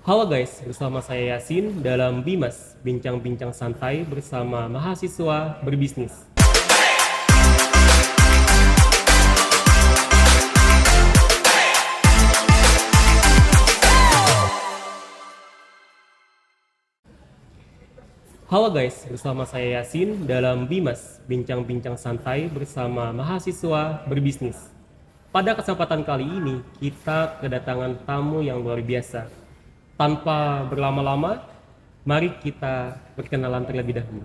Halo guys, bersama saya Yasin dalam Bimas, bincang-bincang santai bersama mahasiswa berbisnis. Halo guys, bersama saya Yasin dalam Bimas, bincang-bincang santai bersama mahasiswa berbisnis. Pada kesempatan kali ini, kita kedatangan tamu yang luar biasa. Tanpa berlama-lama, mari kita perkenalan terlebih dahulu.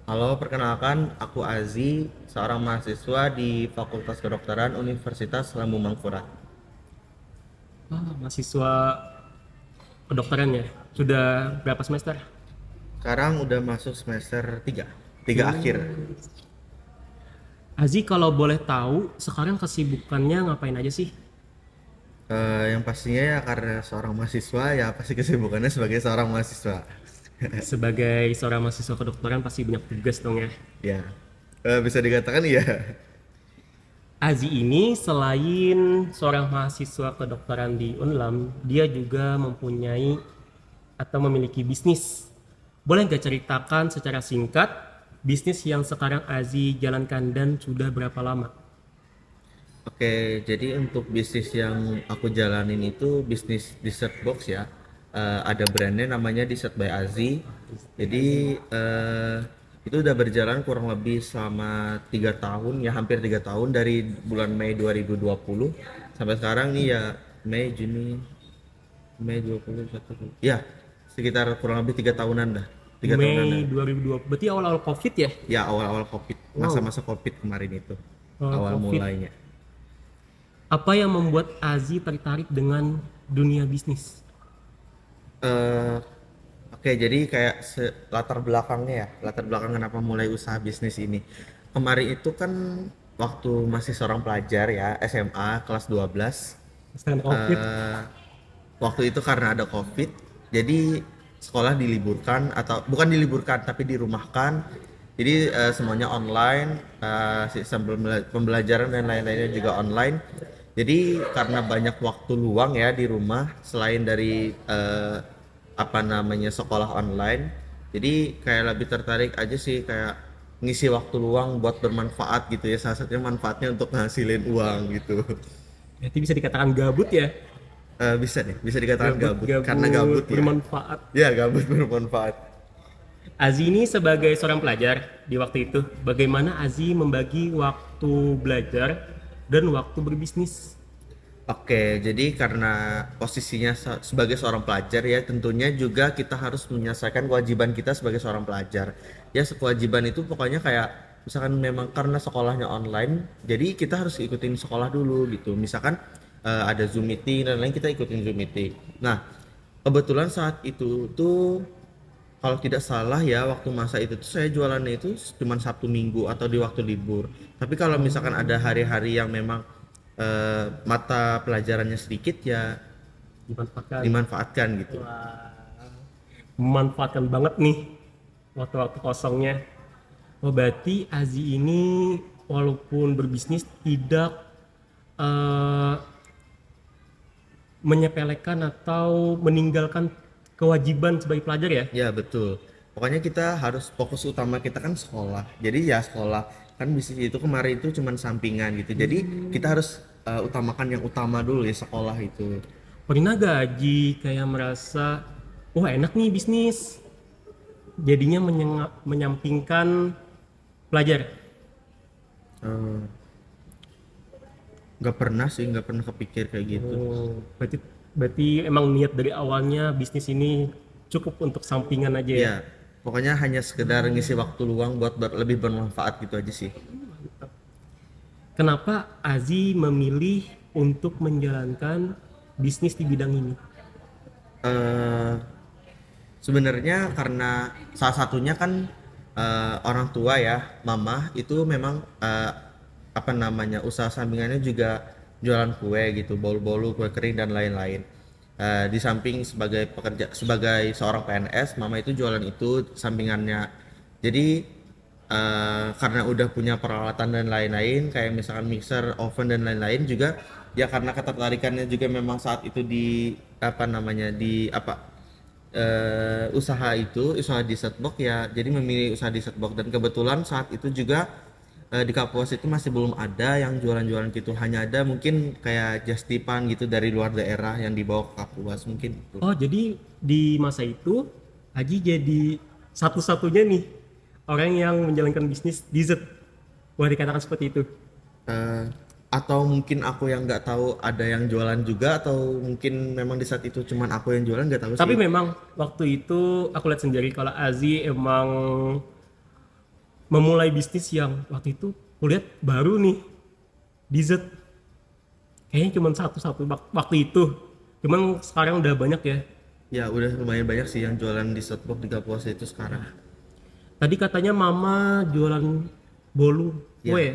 Halo, perkenalkan aku Azi, seorang mahasiswa di Fakultas Kedokteran Universitas Lambung Mangkurat. Mahasiswa kedokteran ya, sudah berapa semester? Sekarang udah masuk semester 3 akhir. Azi, kalau boleh tahu, sekarang kesibukannya ngapain aja sih? Yang pastinya ya karena seorang mahasiswa ya pasti kesibukannya sebagai seorang mahasiswa. Sebagai seorang mahasiswa kedokteran pasti banyak tugas dong ya. Ya, bisa dikatakan iya. Azi ini selain seorang mahasiswa kedokteran di Unlam, dia juga mempunyai atau memiliki bisnis. Boleh nggak ceritakan secara singkat bisnis yang sekarang Azi jalankan dan sudah berapa lama? Oke, jadi untuk bisnis yang aku jalanin itu bisnis dessert box ya. Ada brandnya namanya Dessert by Azi. Jadi itu udah berjalan kurang lebih selama 3 tahun ya, hampir 3 tahun dari bulan Mei 2020 sampai sekarang nih ya Mei 21 ya, sekitar kurang lebih 3 tahunan dah. 3 tahunan dah. Mei 2020, berarti awal-awal COVID ya? Ya awal-awal COVID, Wow, masa-masa COVID kemarin itu awal awal COVID. mulainya. Apa yang membuat Azi tertarik dengan dunia bisnis? eh oke, jadi kayak latar belakangnya ya, latar belakang kenapa mulai usaha bisnis ini. Kemarin itu kan waktu masih seorang pelajar ya, SMA kelas 12. Setelah COVID, eh Waktu itu karena ada COVID, jadi sekolah diliburkan atau bukan diliburkan tapi dirumahkan. Jadi semuanya online, sistem pembelajaran dan lain-lainnya juga online. Jadi karena banyak waktu luang ya di rumah selain dari apa namanya sekolah online, jadi kayak lebih tertarik aja sih kayak ngisi waktu luang buat bermanfaat gitu ya. Salah satunya manfaatnya untuk ngasilin uang gitu. berarti bisa dikatakan gabut ya? Bisa nih, bisa dikatakan Gabut, gabut karena gabut gabut ya. bermanfaat. Ya, gabut bermanfaat. Azi ini sebagai seorang pelajar di waktu itu, bagaimana Azi membagi waktu belajar dan waktu berbisnis? Oke, jadi karena posisinya sebagai seorang pelajar ya, tentunya juga kita harus menyelesaikan kewajiban kita sebagai seorang pelajar. Ya, kewajiban itu pokoknya kayak misalkan memang karena sekolahnya online, jadi kita harus ikutin sekolah dulu gitu. Misalkan ada Zoom meeting dan lain, kita ikutin Zoom meeting. Nah, kebetulan saat itu tuh kalau tidak salah ya waktu masa itu tuh saya jualannya itu cuma Sabtu Minggu atau di waktu libur. Tapi kalau misalkan ada hari-hari yang memang mata pelajarannya sedikit ya Dimanfaatkan. dimanfaatkan gitu. Wah, memanfaatkan banget nih waktu-waktu kosongnya. Oh, berarti Azi ini walaupun berbisnis tidak eh, menyepelekan atau meninggalkan kewajiban sebagai pelajar ya? Ya betul. Pokoknya kita harus fokus utama kita kan sekolah. Jadi ya sekolah kan bisnis itu kemarin itu cuman sampingan gitu. Jadi kita harus utamakan yang utama dulu ya sekolah itu. Pernah gaji kayak merasa, wah enak nih bisnis, jadinya menyampingkan pelajar. Eh, nggak pernah sih, nggak pernah kepikir kayak gitu. Oh, berarti emang niat dari awalnya bisnis ini cukup untuk sampingan aja ya. Ya, pokoknya hanya sekedar ngisi waktu luang buat lebih bermanfaat gitu aja sih. Kenapa Azi memilih untuk menjalankan bisnis di bidang ini? eh Sebenarnya karena salah satunya kan orang tua ya, mama itu memang apa namanya usaha sampingannya juga jualan kue gitu, bolu-bolu, kue kering dan lain-lain. Di samping sebagai pekerja, sebagai seorang PNS, mama itu jualan itu sampingannya. Jadi karena udah punya peralatan dan lain-lain, kayak misalkan mixer, oven dan lain-lain juga ya karena ketertarikannya juga memang saat itu di apa namanya di apa usaha dessert box ya, jadi memilih usaha dessert box. Dan kebetulan saat itu juga di Kapuas itu masih belum ada yang jualan-jualan gitu, hanya ada mungkin kayak just tipan gitu dari luar daerah yang dibawa ke Kapuas mungkin gitu. Oh, jadi di masa itu Aji jadi satu-satunya nih orang yang menjalankan bisnis dessert. Boleh dikatakan seperti itu. Eh, atau mungkin aku yang nggak tahu ada yang jualan juga, atau mungkin memang di saat itu cuman aku yang jualan, nggak tahu Tapi sih. memang waktu itu aku lihat sendiri kalau Azi emang memulai bisnis yang waktu itu kulihat baru nih dessert. Kayaknya cuma satu-satu waktu itu. Cuman sekarang udah banyak ya. Ya udah lumayan banyak sih yang jualan di Shopbox di Kapuas itu sekarang. Tadi katanya mama jualan bolu Ya. kue.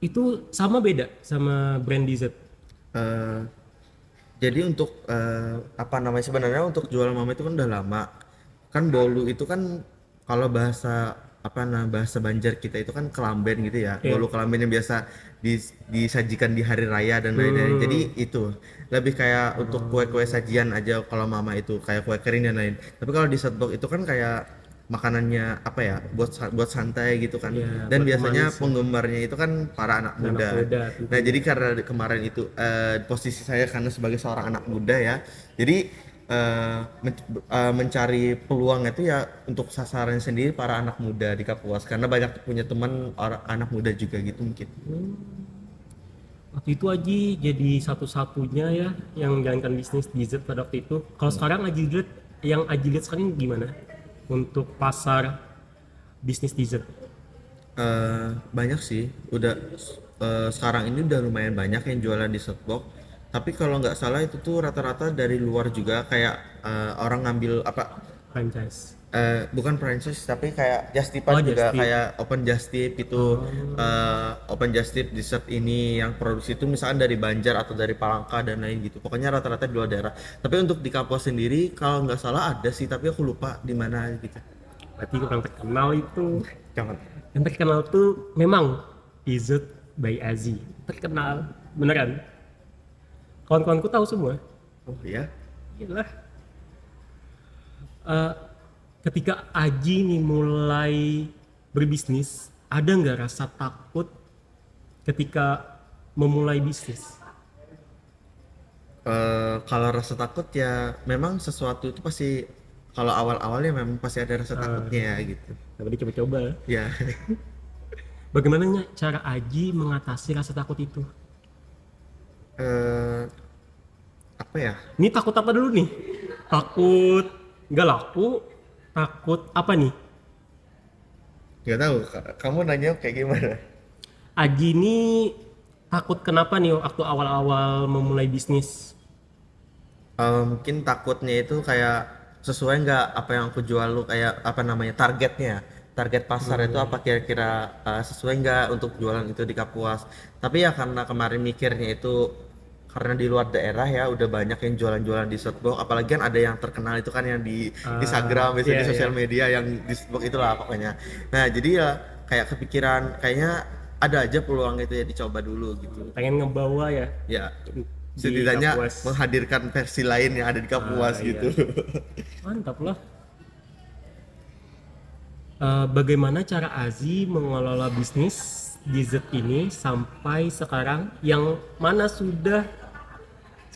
Itu sama beda sama brand dessert. Eh, jadi untuk apa namanya, sebenarnya untuk jualan mama itu kan udah lama. Kan bolu itu kan kalau bahasa apa bahasa Banjar kita itu kan kelamben gitu ya. Iya. Bolu kelamben yang biasa disajikan di hari raya dan lain-lain. Jadi itu lebih kayak untuk kue-kue sajian aja kalau mama itu kayak kue kering dan lain. Tapi kalau di Shopbox itu kan kayak makanannya apa ya, buat santai gitu kan. Iya, Dan buat biasanya manis ya. penggemarnya itu kan para anak muda. Tentunya. Nah, jadi karena kemarin itu posisi saya karena sebagai seorang anak muda ya, jadi mencari peluang itu ya untuk sasaran sendiri para anak muda di Kapuas, karena banyak punya teman orang anak muda juga gitu mungkin. Waktu itu Aji jadi satu-satunya ya yang menjalankan bisnis dessert pada waktu itu. Kalau sekarang Aji lihat sekarang gimana untuk pasar bisnis dessert? Banyak sih, udah sekarang ini udah lumayan banyak yang jualan di Shopbox. Tapi kalau nggak salah itu tuh rata-rata dari luar juga, kayak orang ngambil apa, Franchise. bukan franchise tapi kayak Just Oh, Tipan Just juga, Tip. kayak Open Just Tip itu. Open Just Tip dessert ini yang produksi itu misalkan dari Banjar atau dari Palangka dan lain gitu, pokoknya rata-rata di luar daerah. Tapi untuk di Kapuas sendiri kalau nggak salah ada sih, tapi aku lupa di mana gitu. Berarti kurang terkenal itu. Jangan. Yang terkenal tuh memang dessert by Azi. Terkenal beneran. Kawan-kawanku tahu semua. Oh iya. Iyalah. Eh, ketika Aji nih mulai berbisnis, ada nggak rasa takut ketika memulai bisnis? Kalau rasa takut ya memang sesuatu itu pasti, kalau awal-awalnya memang pasti ada rasa takutnya ya gitu. Coba dicoba-coba. Ya. Bagaimana cara Aji mengatasi rasa takut itu? eh Apa ya? Ini takut apa dulu nih? Takut nggak laku? Takut apa nih? Nggak tahu. Kamu nanya kayak gimana? Aji ini takut kenapa nih waktu awal-awal memulai bisnis? Mungkin takutnya itu kayak sesuai nggak apa yang aku jual, lu kayak apa namanya, target pasar itu apa kira-kira sesuai nggak untuk jualan itu di Kapuas. Tapi ya karena kemarin mikirnya itu karena di luar daerah ya udah banyak yang jualan-jualan di Shopbox, apalagi kan ada yang terkenal itu kan yang di Instagram, biasanya iya, di sosial iya. media yang di Shopbox itulah pokoknya. Nah jadi ya kayak kepikiran kayaknya ada aja peluang itu ya, dicoba dulu gitu Pengen ngebawa ya ya, di setidaknya Kapuas. menghadirkan versi lain yang ada di Kapuas Iya. gitu. Mantap lah. Bagaimana cara Azi mengelola bisnis dessert ini sampai sekarang yang mana sudah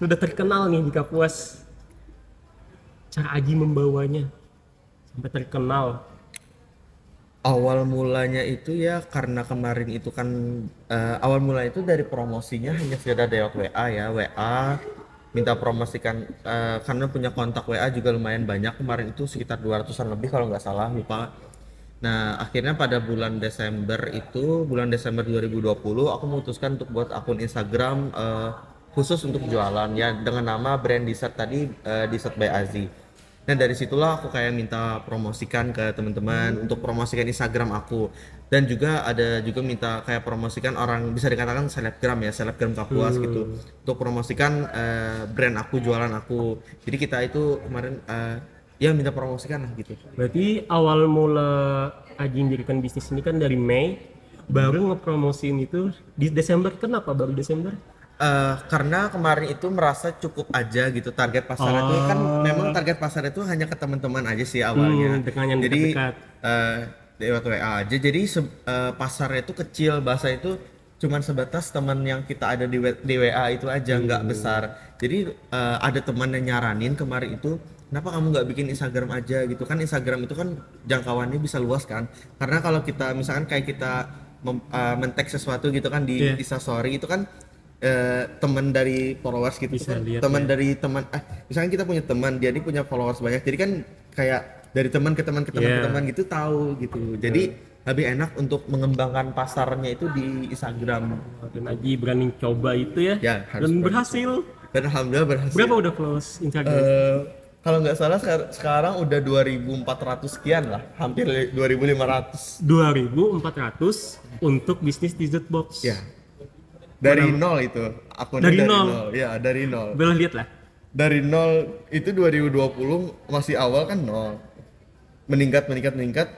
terkenal nih di Kapuas? Cara Aji membawanya sampai terkenal. Awal mulanya itu ya karena kemarin itu kan awal mula itu dari promosinya hanya sekedar lewat WA ya, WA minta promosikan, karena punya kontak WA juga lumayan banyak, kemarin itu sekitar 200-an lebih kalau nggak salah, lupa. Nah akhirnya pada bulan Desember 2020 aku memutuskan untuk buat akun Instagram khusus untuk jualan ya, dengan nama brand dessert tadi, Dessert by Azi. Dan dari situlah aku kayak minta promosikan ke teman-teman untuk promosikan Instagram aku, dan juga ada juga minta kayak promosikan orang, bisa dikatakan selebgram ya, selebgram Kapuas gitu, untuk promosikan brand aku, jualan aku. Jadi kita itu kemarin ya minta promosikan lah gitu. Berarti awal mula Aji mendirikan bisnis ini kan dari Mei, baru ngepromosiin itu di Desember. Kenapa baru Desember? Karena kemarin itu merasa cukup aja gitu target pasar itu kan, memang target pasar itu hanya ke teman-teman aja sih awalnya. Dengan yang Jadi dekat-dekat. lewat WA aja. Jadi pasarnya itu kecil, bahasa itu cuman sebatas teman yang kita ada di WA itu aja, nggak besar. Jadi ada teman yang nyaranin kemarin itu, kenapa kamu nggak bikin Instagram aja gitu kan? Instagram itu kan jangkauannya bisa luas kan. Karena kalau kita misalkan kayak kita men-tag sesuatu gitu kan di Iya. Instastory itu kan, teman dari followers gitu Bisa kan, lihat teman ya. dari teman, misalkan kita punya teman, dia ini punya followers banyak, jadi kan kayak dari teman ke teman ke teman ke Iya. teman gitu tahu gitu. Jadi lebih enak untuk mengembangkan pasarnya itu di Instagram. Dan Aji berani coba itu ya. Ya, harus Dan berani. berhasil. Dan alhamdulillah berhasil. Berapa udah followers Instagram? Kalau nggak salah sekarang udah 2.400 sekian lah, hampir 2.500. 2.400 untuk bisnis dessert box. Ya, dari nol itu akunnya, Dari dari nol? nol. Ya, dari nol. Boleh lihat lah. Dari nol itu 2020 masih awal kan nol, meningkat,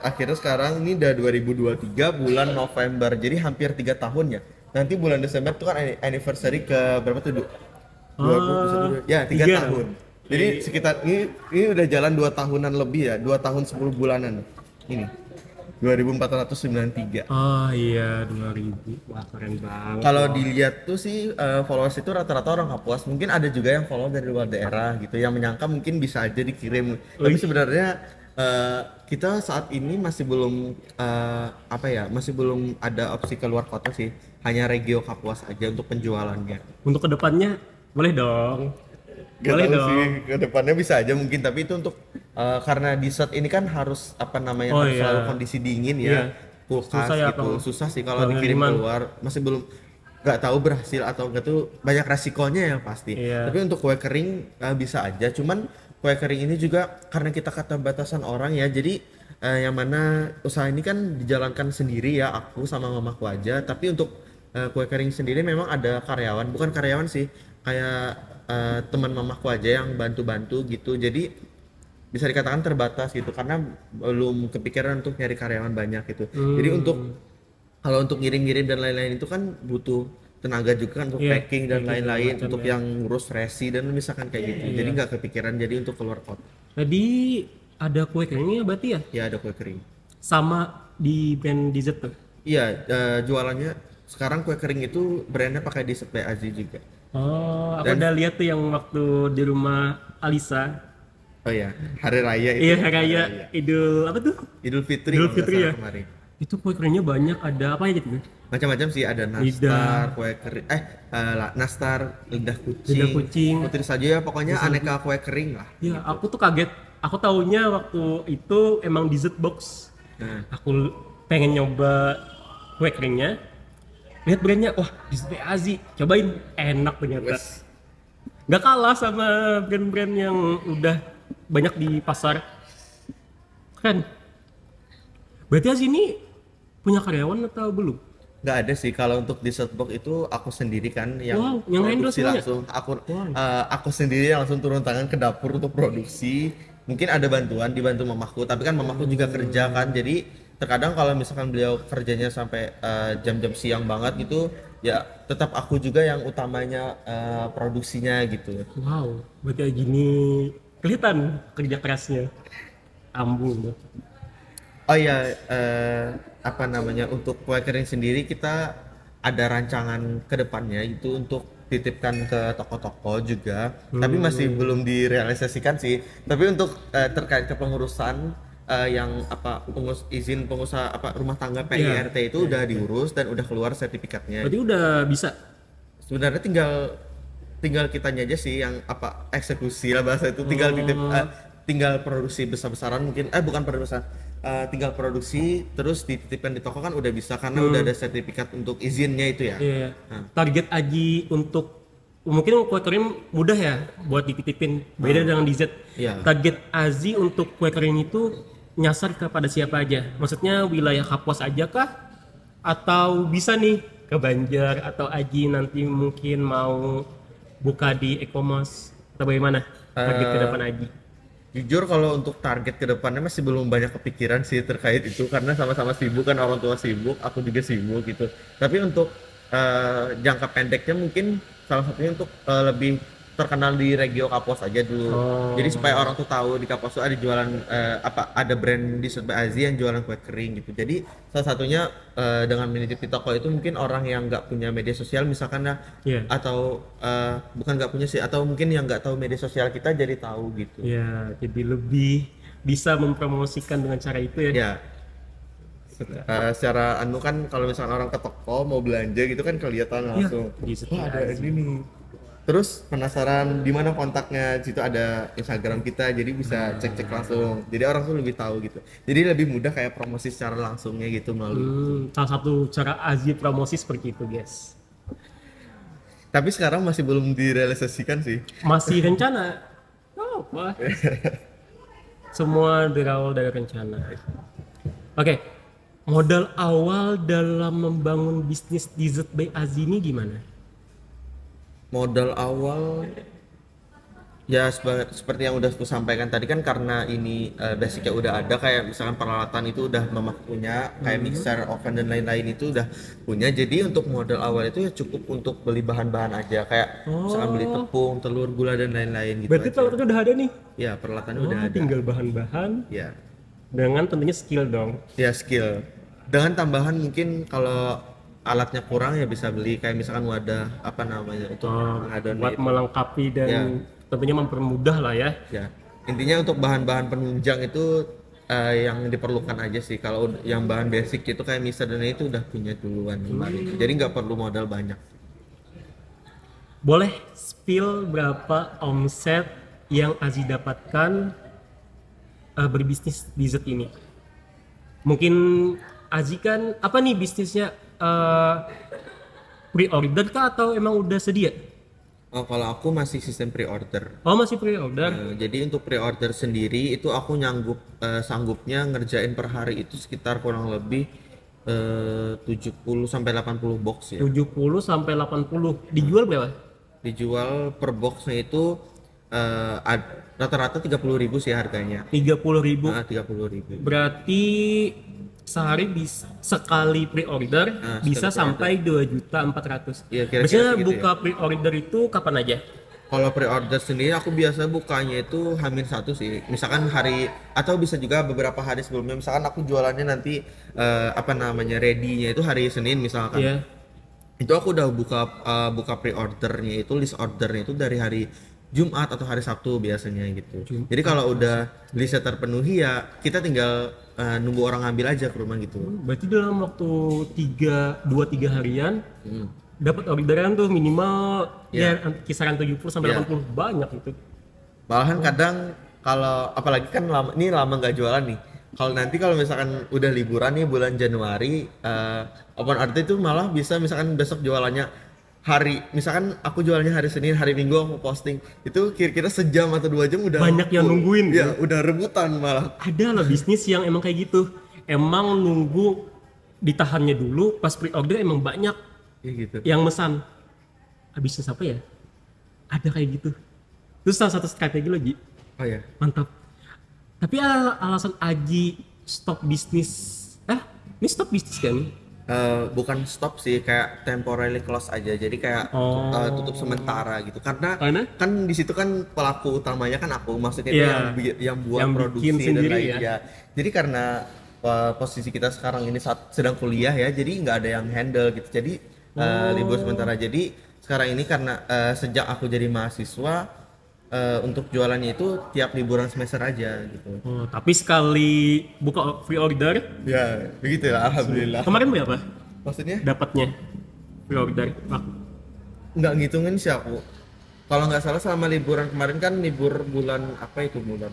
akhirnya sekarang ini udah 2023 bulan November, jadi hampir 3 tahun ya. Nanti bulan Desember itu kan anniversary ke berapa tuh? 20, ya 3. tahun. Jadi sekitar ini udah jalan 2 tahunan lebih ya, 2 tahun 10 bulanan ini. 2493. Oh iya, 2000. Wah, keren banget. Kalau dilihat tuh sih followers itu rata-rata orang Kapuas. Mungkin ada juga yang follow dari luar daerah gitu, yang menyangka mungkin bisa aja dikirim. Tapi sebenarnya kita saat ini masih belum masih belum ada opsi keluar kota sih. Hanya regio Kapuas aja untuk penjualannya. Untuk kedepannya boleh dong. Gak Boleh tahu dong. sih, ke depannya bisa aja mungkin, tapi itu untuk karena dessert ini kan harus Oh, harus iya. selalu kondisi dingin Iya. ya, kulkas Susah ya gitu. kalau Susah sih kalau dikirim pengiriman. keluar, masih belum, nggak tahu berhasil atau enggak tuh, banyak resikonya yang pasti. Iya. Tapi untuk kue kering bisa aja, cuman kue kering ini juga karena kita keterbatasan orang ya, jadi yang mana usaha ini kan dijalankan sendiri ya, aku sama mamaku aja. Tapi untuk kue kering sendiri memang ada karyawan, bukan karyawan sih, kayak teman mamaku aja yang bantu-bantu gitu. Jadi bisa dikatakan terbatas gitu karena belum kepikiran untuk nyari karyawan banyak gitu. Jadi untuk kalau untuk ngirim-ngirim dan lain-lain itu kan butuh tenaga juga kan, untuk Iya, packing dan packing lain-lain, segala macam untuk ya. yang ngurus resi dan misalkan kayak gitu. Jadi nggak kepikiran jadi untuk keluar kota. Tadi ada kue keringnya berarti ya? Ya ada kue kering. Sama di brand dessert tuh. Iya, jualannya sekarang kue kering itu brandnya pakai di Display Azi juga. Oh, aku udah lihat tuh yang waktu di rumah Alisa. Oh ya, hari raya itu. Iya, raya Idul apa tuh? Idul Fitri. Idul kalau nggak Fitri salah ya? kemarin. Itu kue keringnya banyak, ada apa aja gitu? Macam-macam sih, ada nastar, kue kering, nastar, lidah kucing, Lidah kucing. putri saja ya, pokoknya aneka kue kering lah. Ya, aku tuh kaget. Aku taunya waktu itu emang dessert box. Nah, Aku pengen nyoba kue keringnya. Lihat brandnya, wah Display Azi, cobain, enak ternyata. wes, Nggak kalah sama brand-brand yang udah banyak di pasar. Keren. Berarti Azi ini punya karyawan atau belum? nggak ada sih kalau untuk dessert box itu aku sendiri kan yang Wow, yang endorse produksi banyak. langsung. Aku sendiri yang langsung turun tangan ke dapur untuk produksi. Mungkin ada bantuan, dibantu mamaku, tapi kan mamaku juga kerja kan, jadi terkadang kalau misalkan beliau kerjanya sampai jam-jam siang banget gitu, ya tetap aku juga yang utamanya produksinya gitu. Wow, berarti gini kelihatan kerja kerasnya. Ambung. Oh iya, untuk kue kering sendiri kita ada rancangan ke depannya itu untuk titipkan ke toko-toko juga, tapi masih belum direalisasikan sih. Tapi untuk terkait kepengurusan yang izin pengusaha rumah tangga PIRT itu udah diurus dan udah keluar sertifikatnya. Berarti udah bisa. Sebenarnya tinggal kitanya aja sih yang eksekusi lah bahasa itu, tinggal produksi besar-besaran mungkin, bukan produksi, tinggal produksi terus dititipkan di toko kan udah bisa karena udah ada sertifikat untuk izinnya itu ya. Iya. Target Aji untuk mungkin kue kering mudah ya buat dititipin, beda dengan dessert. Iya. Target Aji untuk kue kering itu nyasar kepada siapa aja? Maksudnya wilayah Kapuas aja kah? Atau bisa nih ke Banjar, atau Aji nanti mungkin mau buka di e-commerce atau bagaimana target ke depan Aji? Jujur kalau untuk target kedepannya masih belum banyak kepikiran sih terkait itu, karena sama-sama sibuk kan, orang tua sibuk, aku juga sibuk gitu. Tapi untuk jangka pendeknya mungkin salah satunya untuk lebih terkenal di Regio Kapuas aja dulu. Oh. Jadi supaya orang tuh tahu di Kapuas tuh ada jualan ada brand Dessert by Azi yang jualan kue kering gitu. Jadi salah satunya dengan menitip di toko itu mungkin orang yang nggak punya media sosial misalkan ya, Iya. atau bukan nggak punya sih, atau mungkin yang nggak tahu media sosial kita jadi tahu gitu. Ya, jadi lebih bisa mempromosikan dengan cara itu ya. Ya, secara anu kan kalau misalkan orang ke toko mau belanja gitu kan kelihatan langsung. Dessert Wah, by ada Azi. ini nih. Terus penasaran di mana kontaknya, situ ada Instagram kita, jadi bisa cek-cek langsung. Jadi orang tuh lebih tahu gitu. Jadi lebih mudah kayak promosi secara langsungnya gitu melalui. Salah satu cara Azi promosi seperti itu, guys. Tapi sekarang masih belum direalisasikan sih. Masih rencana. Oh, apa? Semua berawal dari rencana. Oke, modal awal dalam membangun bisnis Dessert by Azi ini gimana? Modal awal ya seperti yang udah aku sampaikan tadi kan, karena ini basicnya udah ada, kayak misalkan peralatan itu udah mama punya, kayak mixer, oven dan lain-lain itu udah punya. Jadi untuk modal awal itu ya cukup untuk beli bahan-bahan aja, kayak misalkan beli tepung, telur, gula dan lain-lain gitu. Berarti aja. peralatannya udah ada nih. Ya peralatannya udah ada. Tinggal bahan-bahan Ya, dengan tentunya skill dong. ya skill. Dengan tambahan mungkin kalau alatnya kurang ya bisa beli kayak misalkan wadah apa namanya untuk mengadon Buat itu. melengkapi dan Ya. tentunya mempermudah lah ya. Ya, intinya untuk bahan-bahan penunjang itu yang diperlukan aja sih. Kalau yang bahan basic itu kayak mixer dan itu udah punya duluan kemarin. Jadi nggak perlu modal banyak. Boleh spill berapa omset yang Azi dapatkan berbisnis dessert ini? Mungkin Azi kan apa nih bisnisnya, pre-order kah atau emang udah sedia? Oh, kalau aku masih sistem pre-order. Oh, masih pre-order. Jadi untuk pre-order sendiri itu aku sanggupnya ngerjain per hari itu sekitar kurang lebih 70 sampai 80 box ya. 70 sampai 80. Dijual berapa? Dijual per boxnya itu rata-rata 30.000 sih harganya. 30.000. 30.000. Berarti sehari bisa sekali pre-order bisa sampai 2.400.000. Iya, kira-kira Biasanya segitu buka pre-order itu kapan aja? Kalau pre-order sendiri aku biasa bukanya itu H-1 sih. Misalkan hari, atau bisa juga beberapa hari sebelumnya. Misalkan aku jualannya nanti ready-nya itu hari Senin misalkan. Iya. Itu aku udah buka pre-ordernya itu, list ordernya itu dari hari Jumat atau hari Sabtu biasanya gitu. Jadi kalau udah listnya terpenuhi ya kita tinggal nunggu orang ngambil aja ke rumah gitu. Berarti dalam waktu 2-3 harian dapat orderan tuh minimal ya kisaran 70 sampai 80, banyak itu. Malahan kadang kalau apalagi kan lama nggak jualan nih. Kalau misalkan udah liburan nih bulan Januari, open order itu malah bisa misalkan besok jualannya misalkan aku jualannya hari Senin, hari Minggu aku posting itu kira-kira sejam atau 2 jam udah Banyak yang nungguin ya, udah rebutan malah. Ada lah bisnis yang emang kayak gitu, emang nunggu ditahannya dulu, pas pre-order emang banyak Ya gitu. yang mesan. Bisnis apa ya? Ada kayak gitu. Terus salah satu strategi lagi, Oh ya. mantap. Tapi alasan Aji stop bisnis, ini stop bisnis kan? Bukan stop sih, kayak temporarily close aja, jadi kayak tutup sementara gitu, karena kan di situ kan pelaku utamanya kan aku, maksudnya itu yang buat Yang produksi bikin dan sendiri lain ya. jadi karena posisi kita sekarang ini saat sedang kuliah ya, jadi nggak ada yang handle gitu, jadi libur sementara. Jadi sekarang ini karena sejak aku jadi mahasiswa, untuk jualannya itu tiap liburan semester aja gitu. Tapi sekali buka pre-order, Ya begitu lah, alhamdulillah. kemarin berapa Maksudnya dapatnya pre-order? nggak ngitungin sih aku. Kalau nggak salah selama liburan kemarin kan libur bulan apa itu, bulan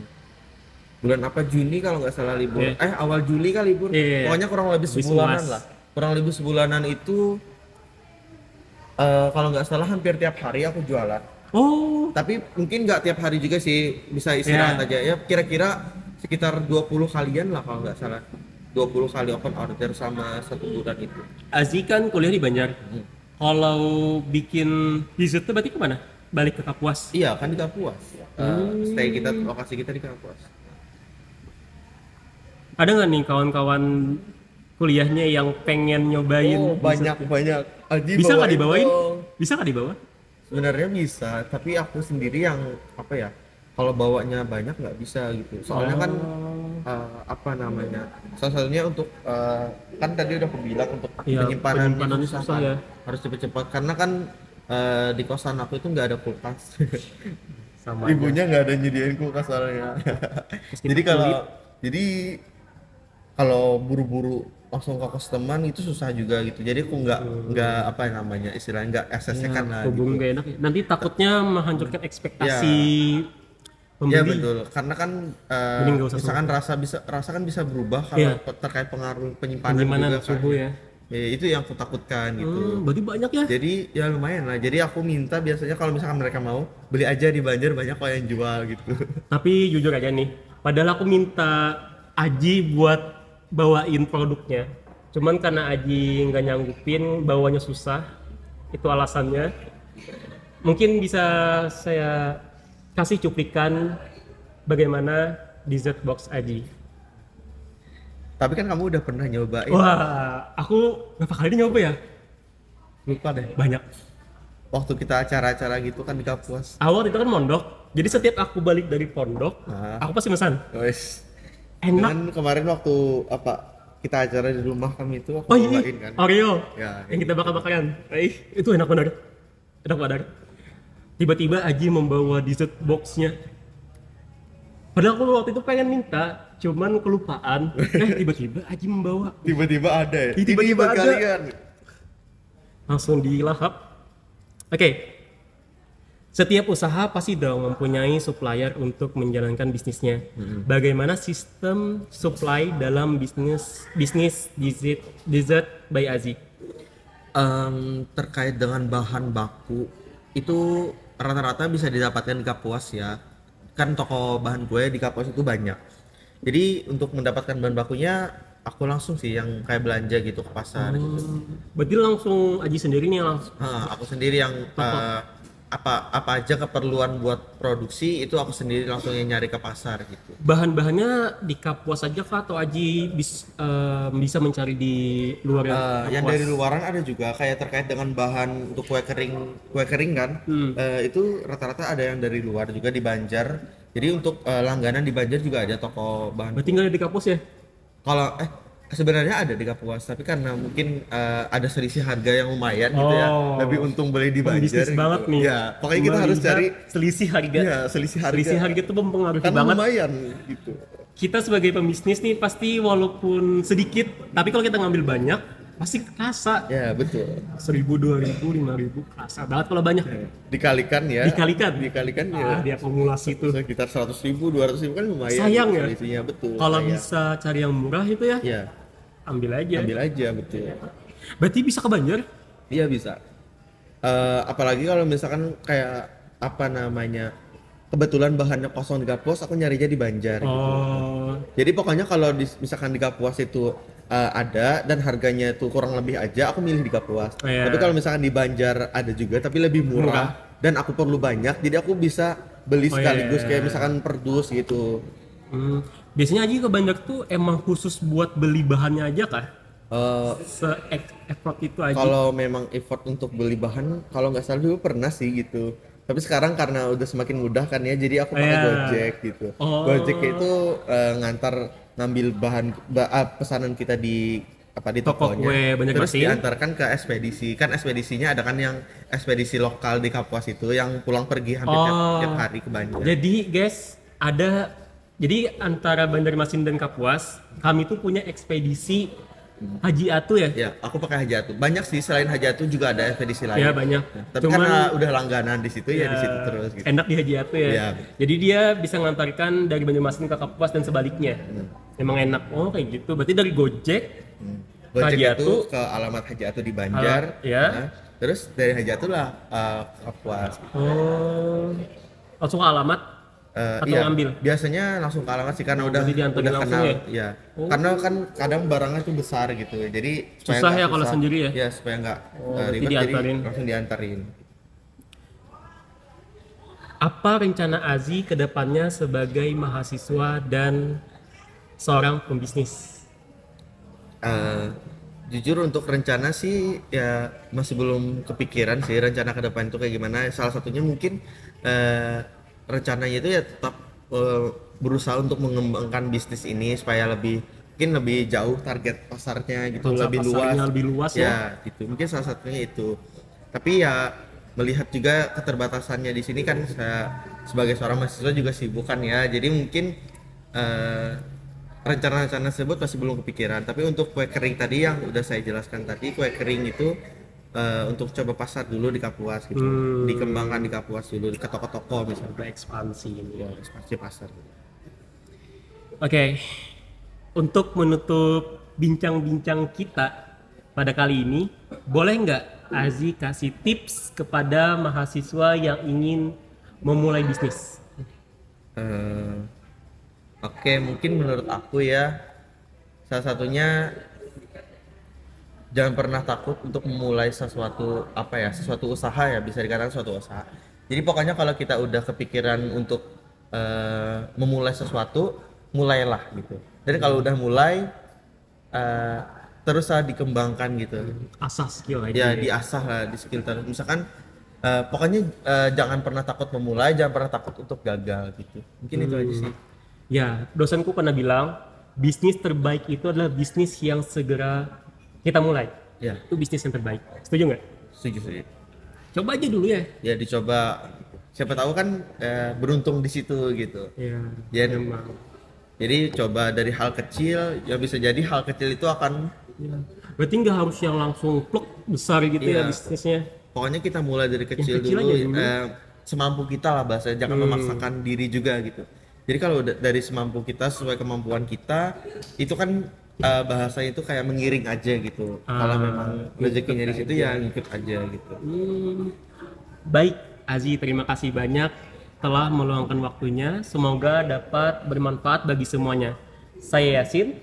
apa, Juni kalau nggak salah libur. Awal Juli kan libur. Pokoknya kurang lebih sebulanan lah. Kurang lebih sebulanan itu kalau nggak salah hampir tiap hari aku jualan. Tapi mungkin nggak tiap hari juga sih, bisa istirahat aja. Ya kira-kira sekitar 20 kalian lah kalau nggak salah. 20 kali open order sama 1 bulan itu. Azi kan kuliah di Banjar. Kalau bikin dessert tuh berarti kemana? Balik ke Kapuas? Iya kan di Kapuas. Lokasi kita di Kapuas. Ada nggak nih kawan-kawan kuliahnya yang pengen nyobain? Banyak. Aji Bisa nggak bawain dibawain? dong. Bisa nggak dibawa? sebenarnya bisa, tapi aku sendiri yang apa ya, kalau bawanya banyak nggak bisa gitu. Soalnya kan apa namanya? Salah satunya untuk kan tadi udah aku bilang untuk Iya, penyimpanan penyimpanannya itu susah susah kan. ya. Harus cepet-cepet karena kan di kosan aku itu nggak ada kulkas. Sama aja. Ibunya nggak ada nyediain kulkas soalnya. Jadi Meskipun kalau sulit. jadi kalau buru-buru langsung ke customer itu susah juga gitu. Jadi aku nggak apa namanya istilahnya nggak Ya, kan lah hubungan gitu. gak enak ya. Nanti takutnya menghancurkan ekspektasi Ya, ya pembeli. betul. Karena kan Mending gak usah misalkan suhu. rasa kan bisa berubah kalau Iya, terkait pengaruh penyimpanan penyimpanan juga kan. suhu ya. Ya, itu yang aku takutkan gitu. Berarti banyak ya. Jadi ya lumayan lah. Jadi aku minta biasanya kalau misalkan mereka mau beli aja di Banjar banyak kok yang jual gitu. Tapi jujur aja nih, padahal aku minta Aji buat bawain produknya. Cuman karena Aji nggak nyanggupin, bawanya susah. Itu alasannya. Mungkin bisa saya kasih cuplikan bagaimana dessert box Aji. Tapi kan kamu udah pernah nyobain. Wah, aku berapa kali nyoba ya? Lupa deh. Banyak. Waktu kita acara-acara gitu kan di Kapuas. Awal itu kan mondok, jadi setiap aku balik dari pondok, Nah. aku pasti pesan. Wes. Enak. Kan kemarin waktu apa kita acara di rumah kami itu aku Oh ini cobain kan. Oreo Ya, yang kita bakar-bakaran. Itu enak benar. Enak banget. Tiba-tiba Aji membawa dessert boxnya. Padahal aku waktu itu pengen minta, cuman kelupaan. Tiba-tiba Aji membawa. Tiba-tiba ada ya. Tiba-tiba Ini buat ada. kalian. Langsung dilahap. Oke. Setiap usaha pasti dong mempunyai supplier untuk menjalankan bisnisnya. Bagaimana sistem supply dalam bisnis dessert by Aji? Terkait dengan bahan baku itu rata-rata bisa didapatkan di Kapuas ya. Kan toko bahan kue di Kapuas itu banyak. Jadi untuk mendapatkan bahan bakunya aku langsung sih yang kayak belanja gitu ke pasar gitu. Berarti langsung Aji sendiri nih langsung. Aku sendiri yang apa aja keperluan buat produksi itu aku sendiri langsung yang nyari ke pasar gitu. Bahan-bahannya di Kapuas aja kah atau Aji bisa mencari di luar Yang Kapuas? dari luaran ada juga kayak terkait dengan bahan untuk kue kering kan. Itu rata-rata ada yang dari luar juga di Banjar. Jadi untuk langganan di Banjar juga ada toko bahan. Berarti nggak ada di Kapuas ya? Kalau sebenarnya ada di Kapuas tapi karena mungkin ada selisih harga yang lumayan gitu ya. Oh. Lebih untung beli di Banjar. Bisnis gitu. banget nih. Ya, pokoknya kita harus Melihat cari selisih harga. ya, selisih harga. Selisih harga itu mempengaruhi Karena banget. lumayan gitu. Kita sebagai pembisnis nih pasti walaupun sedikit, tapi kalau kita ngambil banyak pasti kerasa. Ya, betul. 1.000, 2.000, 5.000 kerasa banget kalau banyak. Dikalikan ya. Dikalikan ya. diakumulasi itu. Sekitar 100.000, 200.000 kan lumayan. Sayang ya? Selisihnya betul. Kalau sayang. bisa cari yang murah itu ya, Ya, ambil aja. ambil aja betul. Berarti bisa ke Banjar? Iya bisa. Apalagi kalau misalkan kayak apa namanya kebetulan bahannya kosong di Kapuas, aku nyarinya di Banjar. Oh, Jadi pokoknya kalau misalkan di Kapuas itu ada dan harganya itu kurang lebih aja, aku milih di Kapuas. Iya. Tapi kalau misalkan di Banjar ada juga tapi lebih murah dan aku perlu banyak, jadi aku bisa beli Oh, sekaligus iya. kayak misalkan per dus gitu. biasanya Aji ke Banjar tuh emang khusus buat beli bahannya aja kah? Eh, Se-effort itu Aji? Kalau memang effort untuk beli bahan, kalau nggak salah dulu pernah sih gitu. Tapi sekarang karena udah semakin mudah kan ya, jadi aku pakai Iya. Gojek gitu. Oh. Gojek itu ngantar ngambil bahan pesanan kita di di Toko tokonya, kue terus Banjarmasin. diantarkan ke ekspedisi. Kan ekspedisinya ada kan yang ekspedisi lokal di Kapuas itu yang pulang pergi hampir tiap hari ke Banjar. Jadi guys, jadi antara Banjarmasin dan Kapuas, kami tuh punya ekspedisi Haji Atu ya? Ya, aku pakai Haji Atu. Banyak sih selain Haji Atu juga ada ekspedisi lain. Ya banyak. Tapi karena udah langganan di situ ya di situ terus gitu. Enak di Haji Atu ya. Iya. Jadi dia bisa ngantarkan dari Banjarmasin ke Kapuas dan sebaliknya. Emang enak. Oh kayak gitu. Berarti dari Gojek Gojek Haji itu Atu. ke alamat Haji Atu di Banjar. Ya. Nah, terus dari Haji Atu lah ke Kapuas. Oh, langsung ke alamat atau Iya, ngambil? biasanya langsung ke alamat sih karena udah berarti dianterin langsung kenal. ya? Iya. Oh. Karena kan kadang barangnya tuh besar gitu. Jadi supaya Susah nggak ya kalau sendiri ya? Iya, supaya nggak berarti ribet diantarin. jadi langsung diantarin. Apa rencana Azi ke depannya sebagai mahasiswa dan seorang pembisnis? Eh, Jujur untuk rencana sih ya masih belum kepikiran sih rencana ke depan itu kayak gimana. Salah satunya mungkin rencananya itu ya tetap berusaha untuk mengembangkan bisnis ini supaya mungkin lebih jauh target pasarnya gitu, Pangsa lebih pasarnya luas. lebih luas ya. Gitu. Mungkin salah satunya itu. Tapi ya melihat juga keterbatasannya di sini kan saya sebagai seorang mahasiswa juga sibuk kan ya. Jadi mungkin eh, rencana-rencana tersebut masih belum kepikiran. Tapi untuk kue kering tadi yang udah saya jelaskan tadi, kue kering itu untuk coba pasar dulu di Kapuas gitu, dikembangkan di Kapuas dulu ke toko-toko misalnya, Berekspansi ini. ya ekspansi pasar. Oke, untuk menutup bincang-bincang kita pada kali ini, boleh nggak Azi kasih tips kepada mahasiswa yang ingin memulai bisnis? Eh, Oke, mungkin menurut aku ya salah satunya jangan pernah takut untuk memulai sesuatu usaha ya, bisa dikatakan suatu usaha. Jadi pokoknya kalau kita udah kepikiran untuk memulai sesuatu, mulailah gitu. Dan kalau udah mulai eh, teruslah dikembangkan gitu. Asah skill Ya aja. diasah lah di skill terus. Misalkan pokoknya jangan pernah takut memulai, jangan pernah takut untuk gagal gitu. Mungkin itu aja sih. Ya, dosenku pernah bilang, bisnis terbaik itu adalah bisnis yang segera kita mulai. Ya, Itu bisnis yang terbaik. Setuju nggak? setuju sih. Coba aja dulu ya. Ya dicoba, siapa tahu kan beruntung di situ gitu. Ya, Ya, memang. jadi coba dari hal kecil, ya bisa jadi hal kecil itu akan Ya. Berarti nggak harus yang langsung pluk besar gitu ya Iya. bisnisnya. pokoknya kita mulai dari kecil kecil dulu, aja dulu. semampu kita lah bahasa, jangan memaksakan diri juga gitu. Jadi kalau dari semampu kita sesuai kemampuan kita, itu kan bahasanya itu kayak mengiring aja gitu. Kalau memang rezekinya di situ ya ngikut aja gitu. Baik, Azi, terima kasih banyak telah meluangkan waktunya. Semoga dapat bermanfaat bagi semuanya. Saya Yasin,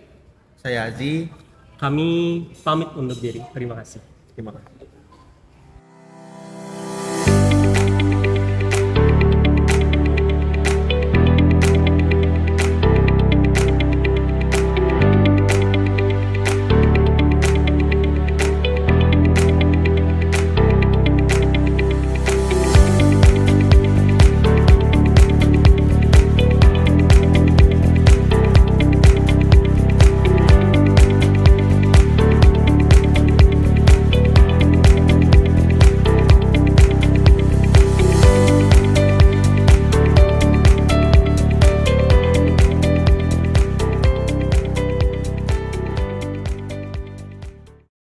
Saya Azi, kami pamit undur diri. Terima kasih. terima kasih.